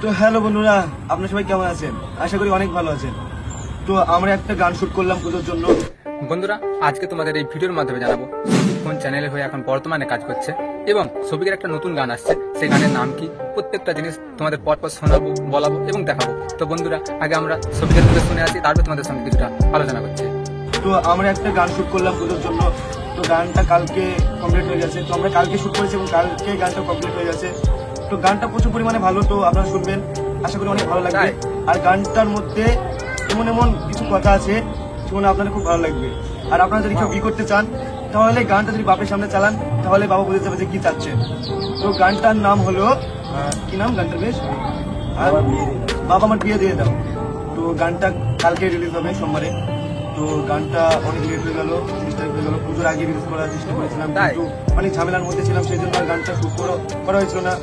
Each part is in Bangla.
তো হ্যালো বন্ধুরা, আপনারা সবাই কেমন আছেন? আশা করি অনেক ভালো আছেন। তো আমরা একটা গান শুট করলাম পুজোর জন্য। বন্ধুরা, আজকে তোমাদের এই ভিডিওর মাধ্যমে জানাবো কোন চ্যানেলে হয়ে এখন বর্তমানে কাজ করছে এবং সবিকের একটা নতুন গান আসছে, সেই গানের নাম কি, প্রত্যেকটা জিনিস তোমাদের পরপর শোনাবো, বলাবো এবং দেখাবো। তো বন্ধুরা, আগে আমরা সবিকের মুখে শুনে আসি, তারপর তোমাদের সঙ্গে কিছুটা আলোচনা করছি। তো আমরা একটা গান শুট করলাম পুজোর জন্য। তো গানটা কালকে কমপ্লিট হয়ে গেছে। তো আমরা কালকে শুট করেছি এবং কালকে গানটা কমপ্লিট হয়ে গেছে। তো গানটা প্রচুর পরিমাণে ভালো, তো আপনারা শুনবেন, আশা করি অনেক ভালো লাগবে। আর গানটার মধ্যে এমন এমন কিছু কথা আছে যেগুলো আপনাদের খুব ভালো লাগবে। আর আপনারা যদি কেউ বিয়ে করতে চান, তাহলে গানটা যদি বাপের সামনে চালান, তাহলে বাবা বুঝতে যাবে যে কি চাচ্ছেন। তো গানটার নাম হলো কি নাম গানটার বেশ, বাবা আমার বিয়ে দিয়ে দাও। তো গানটা কালকে রিলিজ হবে সোমবারে। তো গানটা অনেক লেট হয়ে গেল, ডিস্টার্ব হয়ে গেল। পুজোর আগে রিলিজ করার চেষ্টা করেছিলাম, কিন্তু অনেক ঝামেলার মধ্যে ছিলাম, সেই জন্য আর গানটা শুট করা হয়েছিল না।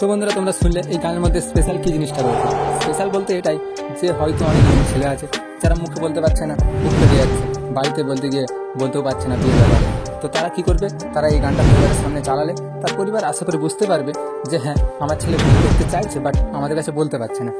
তো বন্ধুরা, তোমরা শুনলে এই গানের মধ্যে স্পেশাল কি জিনিসটা রয়েছে। স্পেশাল বলতে এটাই যে হয়তো অনেক ছেলে আছে যারা মুখে বলতে পারছে না, উঠতে দিয়ে যাচ্ছে, বাড়িতে বলতে গিয়ে বলতেও পারছে না বিয়ে ব্যাপারে। তো তারা কি করবে? তারা এই গানটা পরিবারের সামনে চালালে তার পরিবার আশা করে বুঝতে পারবে যে হ্যাঁ, আমার ছেলে বিয়ে করতে চাইছে, বাট আমাদের কাছে বলতে পারছে না।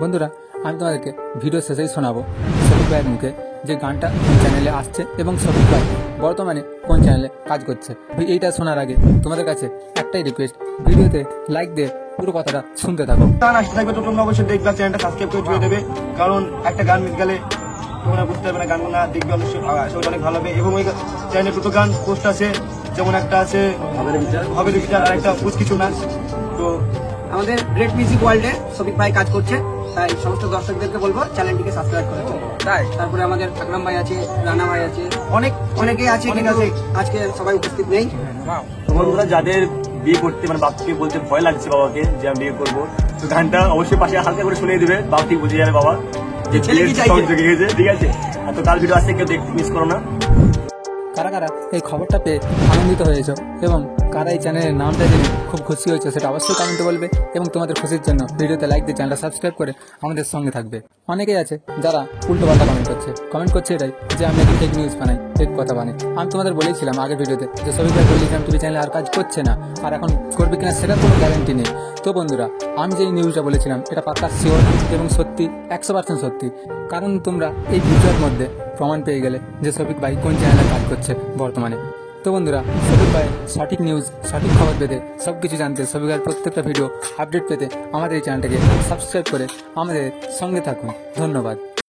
বন্ধুরা, আমি তোমাদেরকে ভিডিও শেষেই শোনাবো শফিক ভাইয়ের মুখে যে গানটা কোন চ্যানেলে আসছে এবং শফিক ভাই বর্তমানে কোন চ্যানেলে কাজ করছে। এইটা শোনার আগে তোমাদের কাছে একটাই রিকোয়েস্ট, ভিডিওতে লাইক দিয়ে পুরো কথাটা শুনতে থাকো। গান আসতে থাকবে, তো তোমরা অবশ্যই দেখবে, চ্যানেলটা সাবস্ক্রাইব করে ধুয়ে দেবে, কারণ একটা গান মিস গেলে তোমরা বুঝতে পারবে না। গানগুলো দেখবে অবশ্যই, অনেক ভালো হবে। এবং ওই চ্যানেলে দুটো গান পোস্ট আছে, যেমন একটা আছে হবে বিচার আর একটা বুঝ কিছু না। তো আমাদের গ্রেট মিউজিক ওয়ার্ল্ডে শফিক ভাই কাজ করছে, তাই সমস্ত দর্শকদেরকে বলবো চ্যানেলটিকে সাবস্ক্রাইব করে দেবে। তাই তারপরে আমাদের আকরাম ভাই আছে, রানা ভাই আছে, অনেকেই আছে, ঠিক আছে, আজকে সবাই উপস্থিত নেই। তো বন্ধুরা, যাদের বিয়ে করতে মানে বাপকে বলতে ভয় লাগছে বাবাকে যে আমি বিয়ে করবো, তো গানটা অবশ্যই পাশে হালকা করে শুনিয়ে দিবে, বাপ ঠিক বুঝে যাবে বাবা যে ছেলে কি চাইছে, ঠিক আছে। আর তো কাল ভিডিও আসছে, কেউ দেখতে মিস করো না। কারা কারা এই খবরটা পেয়ে আনন্দিত হয়েছে এবং কারা এই চ্যানেলের নামটা জেনে খুব খুশি হয়েছে, সেটা অবশ্যই কমেন্টে বলবে। এবং তোমাদের খুশির জন্য ভিডিওতে লাইক দিয়ে চ্যানেলটা সাবস্ক্রাইব করে আমাদের সঙ্গে থাকবে। অনেকেই আছে যারা উল্টো পাল্টা কমেন্ট করছে এটাই যে আমি ফেক নিউজ বানাই, ফেক কথা বানাই। আমি তোমাদের বলেছিলাম আগের ভিডিওতে যে শফিক ভাই বলেছিলাম টিভি চ্যানেলে আর কাজ করছে না, আর এখন করবে কিনা সেটা কোনো গ্যারান্টি নেই। তো বন্ধুরা, আমি যে নিউজটা বলেছিলাম এটা পাক্কা শিওর এবং সত্যি, 100% সত্যি। কারণ তোমরা এই ভিডিওর মধ্যে প্রমাণ পেয়ে গেলে যে শফিক ভাই কোন চ্যানেলে কাজ করছে বর্তমানে। তো বন্ধুরা, শফিক ভাই সঠিক নিউজ, সঠিক খবর পেতে, সব কিছু জানতে, শফিক ভাইয়ের প্রত্যেকটা ভিডিও আপডেট পেতে আমাদের এই চ্যানেলটাকে সাবস্ক্রাইব করে আমাদের সঙ্গে থাকুন। ধন্যবাদ।